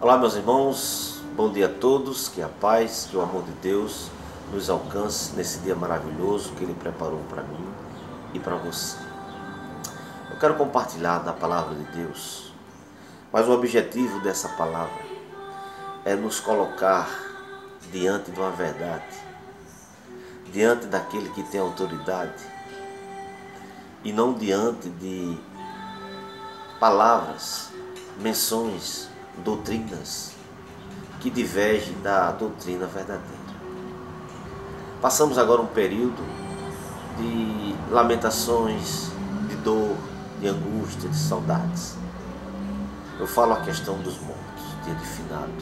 Olá, meus irmãos, bom dia a todos, que a paz, que o amor de Deus nos alcance nesse dia maravilhoso que Ele preparou para mim e para você. Eu quero compartilhar da palavra de Deus, mas o objetivo dessa palavra é nos colocar diante de uma verdade, diante daquele que tem autoridade e não diante de palavras, menções, doutrinas que divergem da doutrina verdadeira. Passamos agora um período de lamentações, de dor, de angústia, de saudades. Eu falo a questão dos mortos, dia de finado.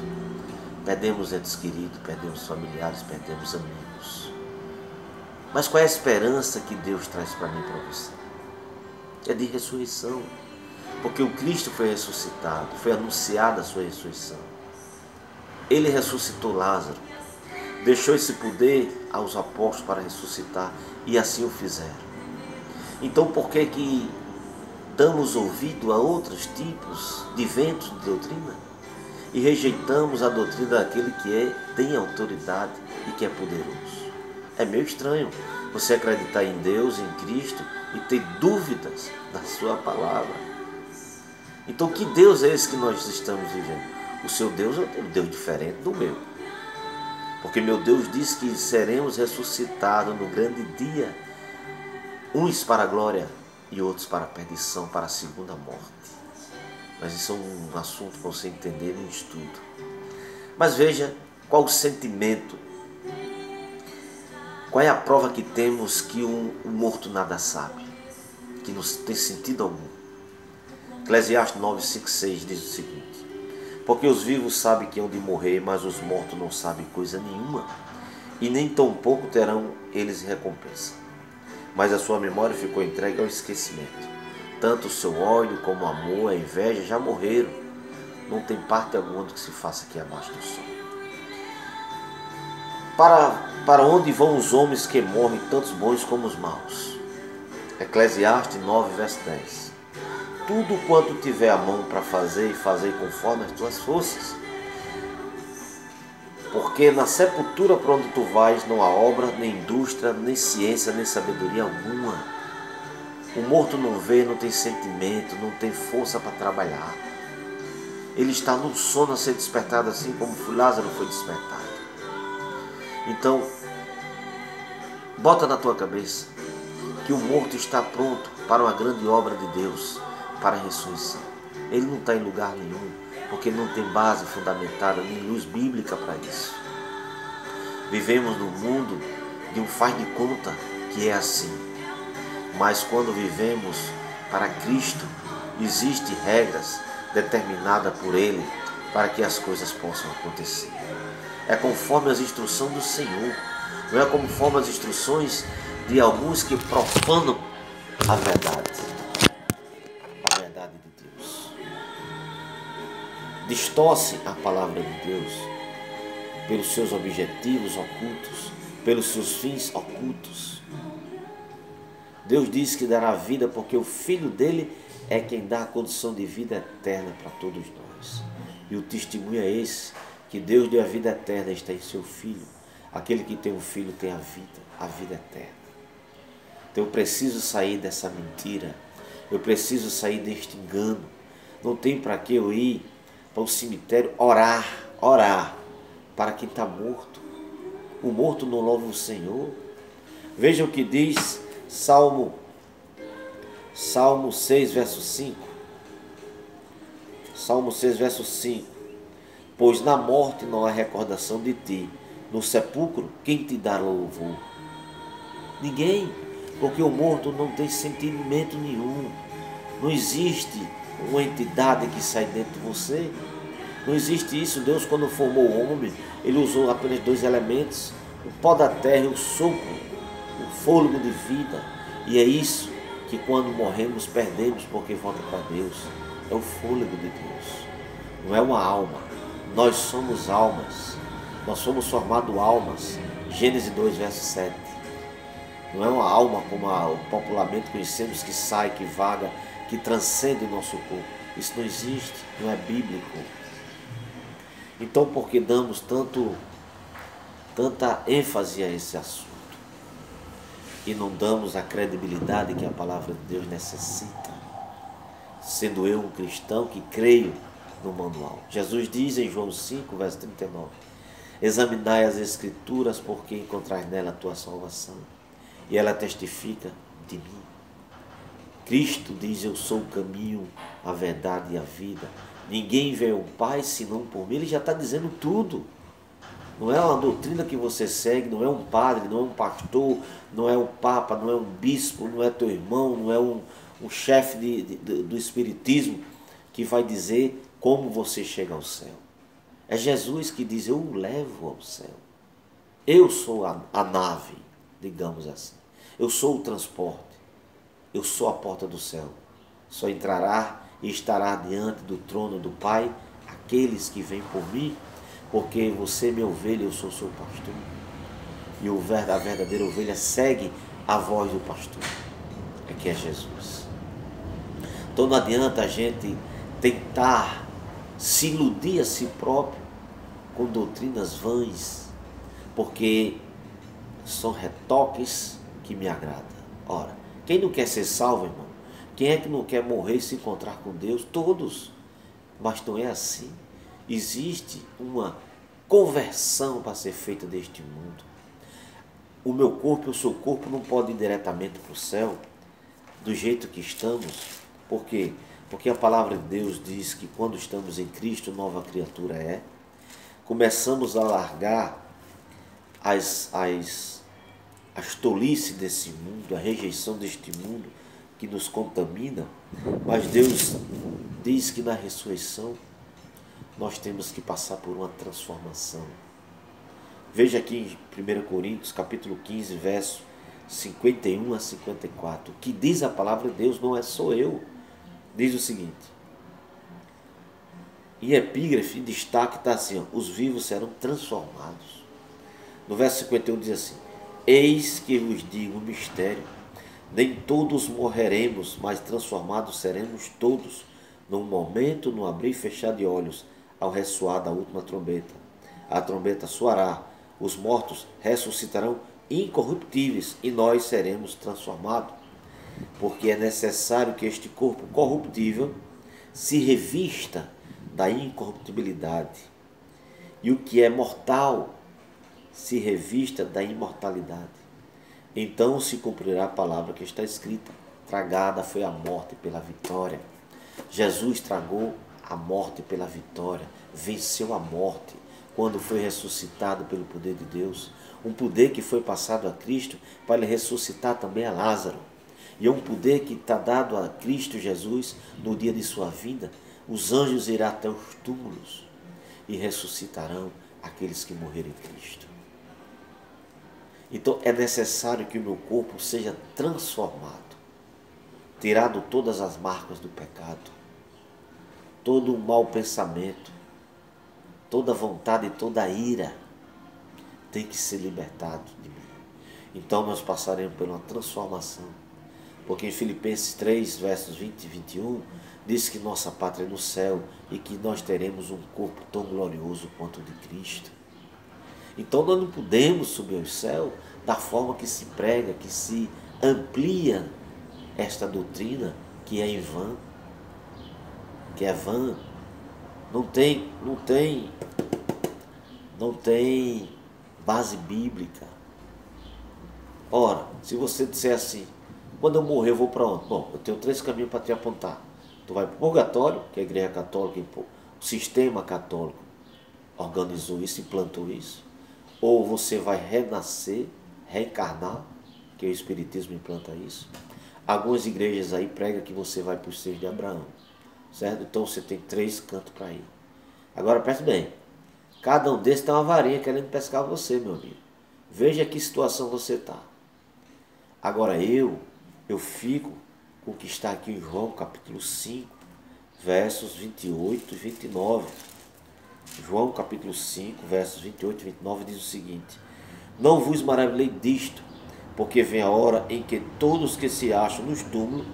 Perdemos entes queridos, perdemos familiares, perdemos amigos. Mas qual é a esperança que Deus traz para mim e para você? É de ressurreição. Porque o Cristo foi ressuscitado, foi anunciada a sua ressurreição. Ele ressuscitou Lázaro, deixou esse poder aos apóstolos para ressuscitar, e assim o fizeram. Então por que damos ouvido a outros tipos de ventos de doutrina e rejeitamos a doutrina daquele que tem autoridade e que é poderoso? É meio estranho você acreditar em Deus, em Cristo, e ter dúvidas da sua palavra. Então que Deus é esse que nós estamos vivendo? O seu Deus é um Deus diferente do meu. Porque meu Deus diz que seremos ressuscitados no grande dia, uns para a glória e outros para a perdição, para a segunda morte. Mas isso é um assunto para você entender no estudo. Mas veja qual o sentimento, qual é a prova que temos que um morto nada sabe, que não tem sentido algum. Eclesiastes 9, 5, 6 diz o seguinte: porque os vivos sabem que hão de morrer, mas os mortos não sabem coisa nenhuma, e nem tão pouco terão eles recompensa. Mas a sua memória ficou entregue ao esquecimento. Tanto o seu ódio como o amor, a inveja já morreram. Não tem parte alguma do que se faça aqui abaixo do sol. Para onde vão os homens que morrem, tantos bons como os maus? Eclesiastes 9, verso 10. Tudo quanto tiver a mão para fazer, e fazer conforme as tuas forças. Porque na sepultura para onde tu vais não há obra, nem indústria, nem ciência, nem sabedoria alguma. O morto não vê, não tem sentimento, não tem força para trabalhar. Ele está no sono a ser despertado, assim como Lázaro foi despertado. Então, bota na tua cabeça que o morto está pronto para uma grande obra de Deus, para a ressurreição. Ele não está em lugar nenhum, porque não tem base fundamentada, nem luz bíblica para isso. Vivemos num mundo de um faz de conta que é assim. Mas quando vivemos para Cristo, existem regras determinadas por Ele para que as coisas possam acontecer. É conforme as instruções do Senhor, não é conforme as instruções de alguns que profanam a verdade. De Deus. Distorce a palavra de Deus pelos seus objetivos ocultos, pelos seus fins ocultos. Deus diz que dará vida porque o Filho dele é quem dá a condição de vida eterna para todos nós. E o testemunho é esse, que Deus deu a vida eterna, está em seu Filho. Aquele que tem um filho tem a vida eterna. Então eu preciso sair dessa mentira. Eu preciso sair deste engano. Não tem para que eu ir para o cemitério orar para quem está morto. O morto não louva o Senhor. Veja o que diz Salmo 6, verso 5. Salmo 6, verso 5. Pois na morte não há recordação de ti. No sepulcro, quem te dá louvor? Ninguém. Porque o morto não tem sentimento nenhum. Não existe uma entidade que sai dentro de você. Não existe isso. Deus, quando formou o homem, Ele usou apenas dois elementos: o pó da terra e o sopro, o fôlego de vida. E é isso que quando morremos perdemos, porque volta para Deus. É o fôlego de Deus. Não é uma alma. Nós somos almas. Nós somos formados almas. Gênesis 2, verso 7. Não é uma alma como popularmente conhecemos, que sai, que vaga, que transcende o nosso corpo. Isso não existe, não é bíblico. Então, por que damos tanta ênfase a esse assunto e não damos a credibilidade que a palavra de Deus necessita, sendo eu um cristão que creio no manual? Jesus diz em João 5, verso 39, examinai as Escrituras, porque encontrais nela a tua salvação, e ela testifica de mim. Cristo diz, eu sou o caminho, a verdade e a vida. Ninguém vê o Pai senão por mim. Ele já está dizendo tudo. Não é uma doutrina que você segue, não é um padre, não é um pastor, não é um papa, não é um bispo, não é teu irmão, não é um chefe do espiritismo que vai dizer como você chega ao céu. É Jesus que diz, eu o levo ao céu. Eu sou a nave, digamos assim. Eu sou o transporte. Eu sou a porta do céu. Só entrará e estará diante do trono do Pai aqueles que vêm por mim, porque você é minha ovelha, eu sou seu pastor. E a verdadeira ovelha segue a voz do pastor, que é Jesus. Então não adianta a gente tentar se iludir a si próprio com doutrinas vãs, porque são retoques que me agradam. Ora, quem não quer ser salvo, irmão? Quem é que não quer morrer e se encontrar com Deus? Todos. Mas não é assim. Existe uma conversão para ser feita deste mundo. O meu corpo, o seu corpo não pode ir diretamente para o céu do jeito que estamos. Por quê? Porque a palavra de Deus diz que quando estamos em Cristo, nova criatura é. Começamos a largar as tolices desse mundo, a rejeição deste mundo que nos contamina, mas Deus diz que na ressurreição nós temos que passar por uma transformação. Veja aqui em 1 Coríntios, capítulo 15, verso 51 a 54, que diz a palavra de Deus, não é só eu. Diz o seguinte, em epígrafe, em destaque, está assim, ó, os vivos serão transformados. No verso 51 diz assim, eis que vos digo um mistério, nem todos morreremos, mas transformados seremos todos, num momento, no abrir e fechar de olhos, ao ressoar da última trombeta. A trombeta soará, os mortos ressuscitarão incorruptíveis, e nós seremos transformados, porque é necessário que este corpo corruptível se revista da incorruptibilidade, e o que é mortal se revista da imortalidade. Então se cumprirá a palavra que está escrita, tragada foi a morte pela vitória. Jesus tragou a morte pela vitória, venceu a morte quando foi ressuscitado pelo poder de Deus, um poder que foi passado a Cristo para ele ressuscitar também a Lázaro, e é um poder que está dado a Cristo Jesus no dia de sua vinda. Os anjos irão até os túmulos e ressuscitarão aqueles que morreram em Cristo. Então é necessário que o meu corpo seja transformado, tirado todas as marcas do pecado, todo o mau pensamento, toda vontade e toda ira tem que ser libertado de mim. Então nós passaremos por uma transformação, porque em Filipenses 3, versos 20 e 21, diz que nossa pátria é no céu e que nós teremos um corpo tão glorioso quanto o de Cristo. Então nós não podemos subir ao céu da forma que se prega, que se amplia esta doutrina, que é em vão, que é vã. Não tem base bíblica. Ora, se você disser assim, quando eu morrer eu vou para onde? Bom, eu tenho 3 caminhos para te apontar. Tu vai para o purgatório, que é a igreja católica, o sistema católico organizou isso, implantou isso. Ou você vai renascer, reencarnar, que o espiritismo implanta isso. Algumas igrejas aí pregam que você vai para o seio de Abraão, certo? Então você tem 3 cantos para ir. Agora preste bem, cada um desses tem uma varinha querendo pescar você, meu amigo. Veja que situação você está. Agora eu fico com o que está aqui em João capítulo 5, versos 28 e 29. João capítulo 5, versos 28 e 29 diz o seguinte, não vos maravilhei disto, porque vem a hora em que todos que se acham nos túmulos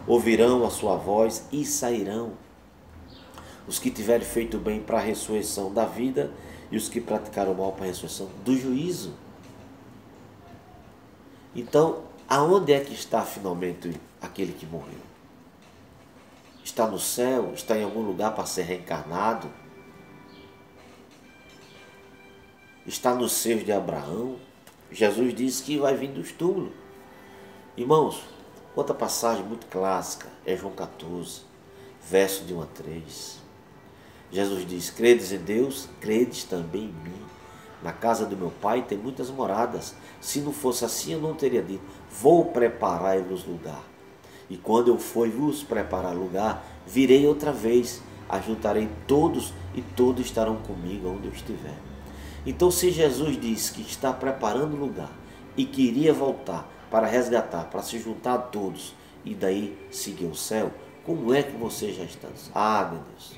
ouvirão a sua voz e sairão. os que tiverem feito bem para a ressurreição da vida e os que praticaram mal para a ressurreição do juízo. Então, aonde é que está finalmente aquele que morreu? Está no céu? Está em algum lugar para ser reencarnado? Está nos seios de Abraão? Jesus disse que vai vir dos túmulos. Irmãos, outra passagem muito clássica é João 14, verso de 1 a 3. Jesus diz: credes em Deus, credes também em mim. Na casa do meu Pai tem muitas moradas. Se não fosse assim, eu não teria dito: vou preparar-vos lugar. E quando eu for vos preparar lugar, virei outra vez, ajuntarei todos e todos estarão comigo onde eu estiver. Então, se Jesus diz que está preparando lugar e que iria voltar para resgatar, para se juntar a todos e daí seguir o céu, como é que você já está? Ah, meu Deus.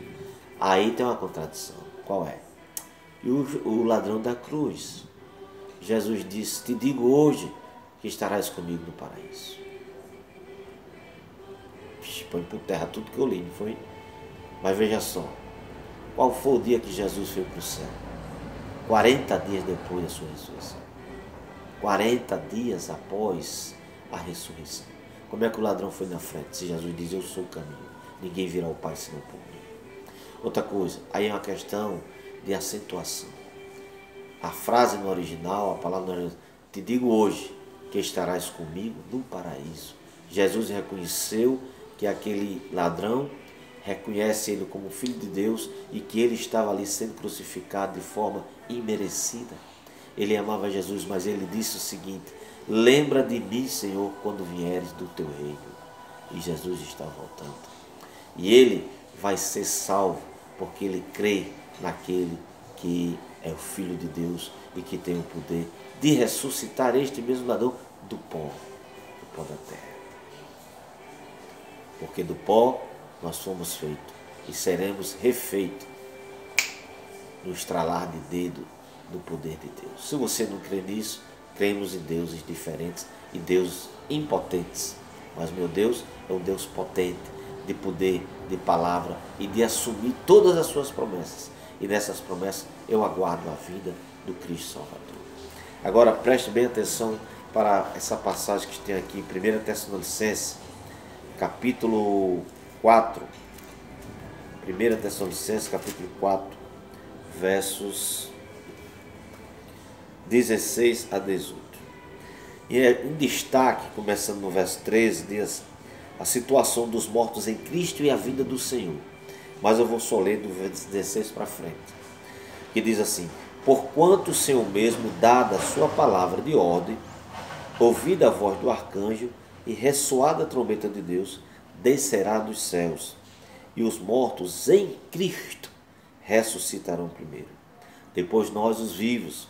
Aí tem uma contradição. Qual é? E o ladrão da cruz. Jesus disse: te digo hoje que estarás comigo no paraíso. Põe por terra tudo que eu li, não foi? Mas veja só, qual foi o dia que Jesus foi para o céu? 40 dias depois da sua ressurreição. 40 dias após a ressurreição. Como é que o ladrão foi na frente? Se Jesus diz: eu sou o caminho, ninguém virá ao Pai senão por mim. Outra coisa, aí é uma questão de acentuação. A frase no original, a palavra no original: te digo hoje que estarás comigo no paraíso. Jesus reconheceu que aquele ladrão reconhece ele como filho de Deus e que ele estava ali sendo crucificado de forma imerecida. Ele amava Jesus, mas ele disse o seguinte: lembra de mim, Senhor, quando vieres do teu reino. E Jesus está voltando. E ele vai ser salvo porque ele crê naquele que é o Filho de Deus e que tem o poder de ressuscitar este mesmo ladrão do pó da terra. Porque do pó nós fomos feitos e seremos refeitos no estralar de dedo do poder de Deus. Se você não crê nisso, cremos em deuses diferentes e deuses impotentes. Mas meu Deus é um Deus potente, de poder, de palavra e de assumir todas as suas promessas. E nessas promessas eu aguardo a vida do Cristo Salvador. Agora preste bem atenção para essa passagem que tem aqui em 1 Tessalonicenses, capítulo 4. 1 Tessalonicenses, capítulo 4, versos 16 a 18. E em destaque, começando no verso 13, diz a situação dos mortos em Cristo e a vinda do Senhor. Mas eu vou só ler do verso 16 para frente, que diz assim: porquanto o Senhor mesmo, dada a sua palavra de ordem, ouvida a voz do arcanjo e ressoada a trombeta de Deus, descerá dos céus, e os mortos em Cristo ressuscitarão primeiro. Depois nós, os vivos,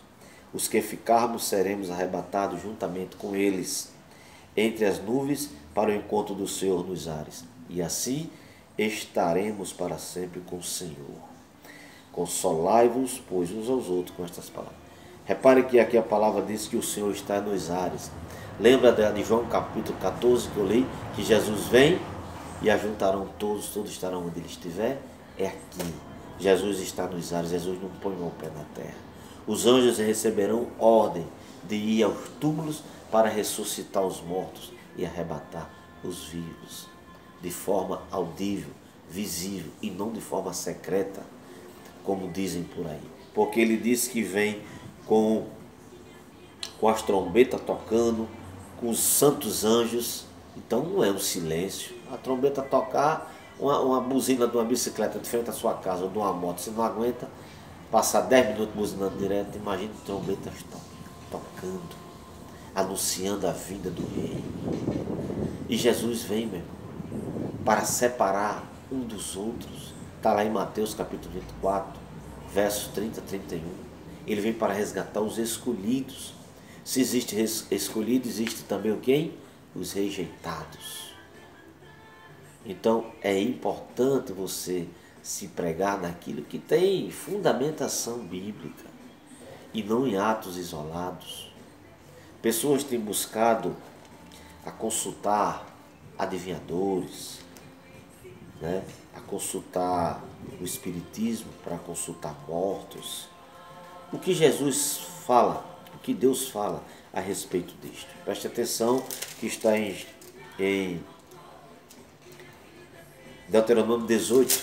os que ficarmos, seremos arrebatados juntamente com eles entre as nuvens para o encontro do Senhor nos ares. E assim estaremos para sempre com o Senhor. Consolai-vos, pois, uns aos outros com estas palavras. Repare que aqui a palavra diz que o Senhor está nos ares. Lembra de João capítulo 14 que eu li? Que Jesus vem e ajuntarão todos, todos estarão onde ele estiver. É aqui. Jesus está nos ares, Jesus não põe o pé na terra. Os anjos receberão ordem de ir aos túmulos para ressuscitar os mortos e arrebatar os vivos, de forma audível, visível e não de forma secreta, como dizem por aí. Porque ele disse que vem com as trombetas tocando, com os santos anjos. Então não é um silêncio. A trombeta tocar, uma buzina de uma bicicleta de frente à sua casa ou de uma moto, você não aguenta passar 10 minutos buzinando direto. Imagine trombetas tocando, anunciando a vinda do rei. E Jesus vem, meu irmão, para separar um dos outros. Está lá em Mateus capítulo 24, versos 30 a 31. Ele vem para resgatar os escolhidos. Se existe escolhido, existe também o quem? Os rejeitados. Então é importante você se pregar naquilo que tem fundamentação bíblica e não em atos isolados. Pessoas têm buscado a consultar adivinhadores, a consultar o espiritismo para consultar mortos. O que Jesus fala, o que Deus fala a respeito disto? Preste atenção que está em Deuteronômio 18,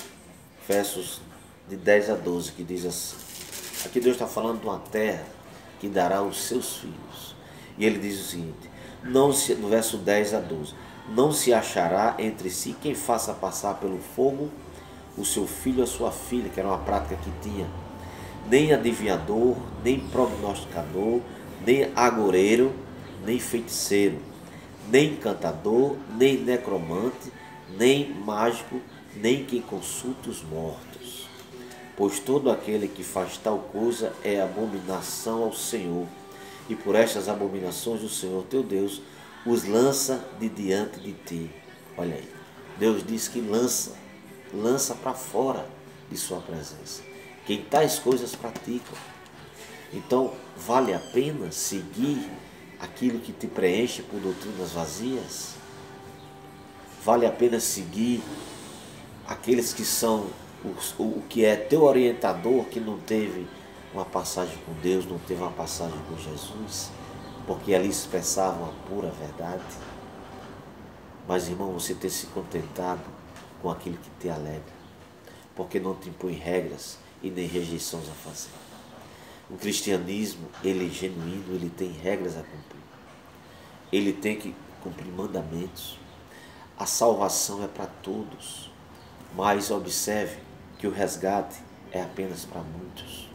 versos de 10 a 12, que diz assim. Aqui Deus está falando de uma terra que dará aos seus filhos. E ele diz o seguinte, no verso 10 a 12, não se achará entre si quem faça passar pelo fogo o seu filho ou a sua filha, que era uma prática que tinha, nem adivinhador, nem prognosticador, nem agoreiro, nem feiticeiro, nem encantador, nem necromante, nem mágico, nem quem consulta os mortos. Pois todo aquele que faz tal coisa é abominação ao Senhor, e por estas abominações o Senhor teu Deus os lança de diante de ti. Olha aí, Deus diz que lança para fora de sua presença quem tais coisas praticam. Então, vale a pena seguir aquilo que te preenche por doutrinas vazias? Vale a pena seguir aqueles que são o que é teu orientador, que não teve uma passagem com Deus, não teve uma passagem com Jesus, porque ali expressavam a pura verdade? Mas, irmão, você tem se contentado com aquilo que te alegra, porque não te impõe regras e nem rejeições a fazer. O cristianismo, ele é genuíno, ele tem regras a cumprir. Ele tem que cumprir mandamentos. A salvação é para todos, mas observe que o resgate é apenas para muitos.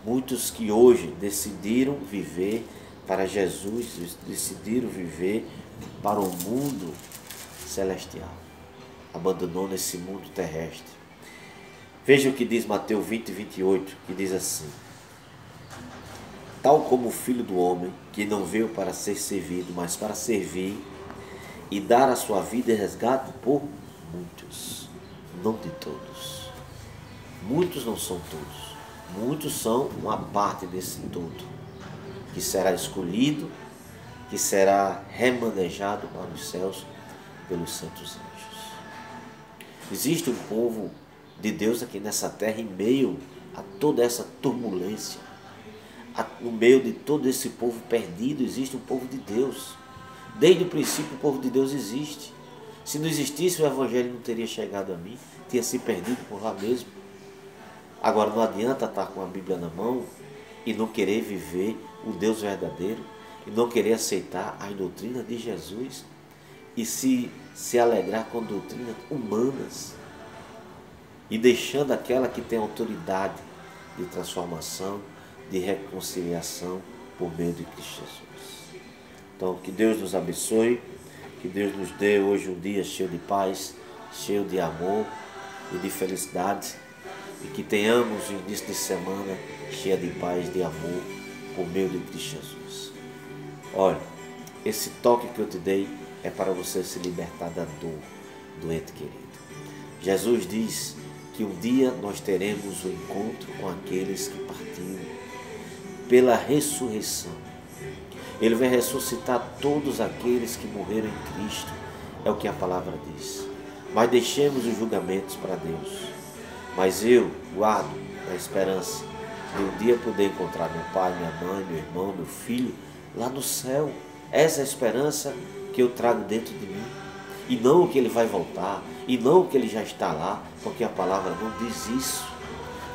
Muitos que hoje decidiram viver para Jesus, decidiram viver para o mundo celestial, abandonou nesse mundo terrestre. Veja o que diz Mateus 20, 28, que diz assim: tal como o Filho do Homem, que não veio para ser servido, mas para servir e dar a sua vida em resgate por muitos, não de todos. Muitos não são todos, muitos são uma parte desse todo, que será escolhido, que será remanejado para os céus pelos santos anjos. Existe um povo de Deus aqui nessa terra, em meio a toda essa turbulência, no meio de todo esse povo perdido, existe um povo de Deus. Desde o princípio o povo de Deus existe. Se não existisse, o Evangelho não teria chegado a mim, tinha se perdido por lá mesmo. Agora não adianta estar com a Bíblia na mão e não querer viver o Deus verdadeiro, e não querer aceitar as doutrinas de Jesus, e se alegrar com doutrinas humanas, e deixando aquela que tem autoridade de transformação, de reconciliação por meio de Cristo Jesus. Então, que Deus nos abençoe, que Deus nos dê hoje um dia cheio de paz, cheio de amor e de felicidade, e que tenhamos um início de semana cheio de paz, de amor, por meio de Cristo Jesus. Olha, esse toque que eu te dei é para você se libertar da dor do ente querido. Jesus diz que um dia nós teremos um encontro com aqueles que partiram pela ressurreição. Ele vai ressuscitar todos aqueles que morreram em Cristo, é o que a palavra diz. Mas deixemos os julgamentos para Deus. Mas eu guardo a esperança de um dia poder encontrar meu pai, minha mãe, meu irmão, meu filho lá no céu. Essa é a esperança que eu trago dentro de mim. E não que ele vai voltar, e não que ele já está lá, porque a palavra não diz isso.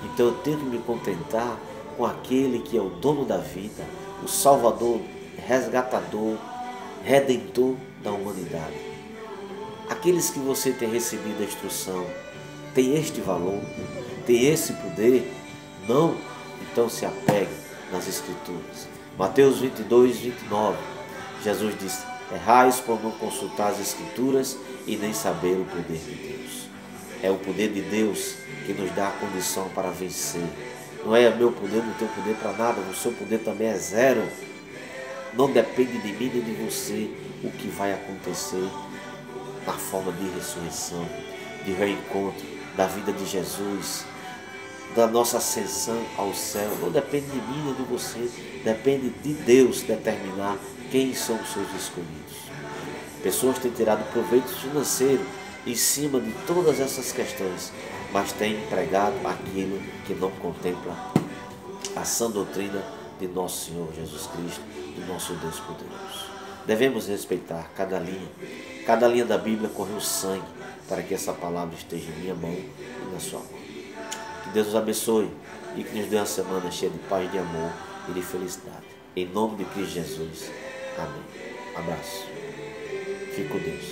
Então eu tenho que me contentar com aquele que é o dono da vida, o Salvador, resgatador, redentor da humanidade. Aqueles que você tem recebido a instrução, tem este valor, tem esse poder? Não? Então se apegue nas Escrituras. Mateus 22, 29, Jesus disse: errais por não consultar as Escrituras e nem saber o poder de Deus. É o poder de Deus que nos dá a condição para vencer. Não é meu poder, não tenho poder para nada, o seu poder também é zero. Não depende de mim nem de você o que vai acontecer na forma de ressurreição, de reencontro, da vida de Jesus, da nossa ascensão ao céu. Não depende de mim nem de você, depende de Deus determinar quem são os seus escolhidos. Pessoas têm tirado proveito financeiro em cima de todas essas questões, mas tem pregado aquilo que não contempla a sã doutrina de nosso Senhor Jesus Cristo, do nosso Deus poderoso. Devemos respeitar cada linha da Bíblia correu sangue para que essa palavra esteja em minha mão e na sua mão. Que Deus nos abençoe e que nos dê uma semana cheia de paz, de amor e de felicidade. Em nome de Cristo Jesus. Amém. Abraço. Fique com Deus.